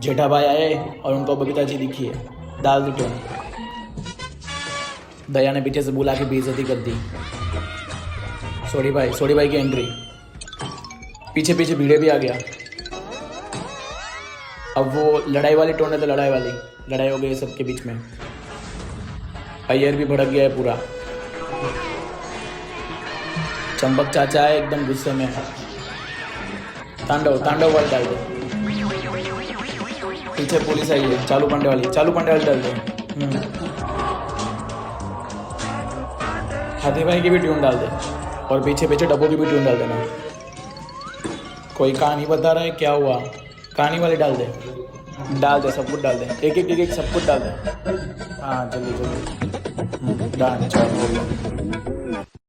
जेठा भाई आए और उनको बबीता जी दिखी है, डाल दी टोन। दया ने पीछे से बुला के बेइज्जती कर दी। सोडी भाई की एंट्री, पीछे पीछे भीड़े भी आ गया। अब वो लड़ाई वाली टोन है तो लड़ाई हो गई सबके बीच में। अय्यर भी भड़क गया है पूरा। चंपक चाचा है एकदम गुस्से में। तांडव वाली डाल दे। पीछे पुलिस आई है, चालू पांडे वाली डाल दे। हाथी भाई की भी ट्यून डाल दे और पीछे पीछे डब्बों की भी ट्यून डाल देना। कोई कहानी बता रहा है क्या हुआ, कहानी वाली डाल दे सब कुछ डाल दे, एक सब कुछ डाल दे। हाँ जल्दी डांस चालू हो गया।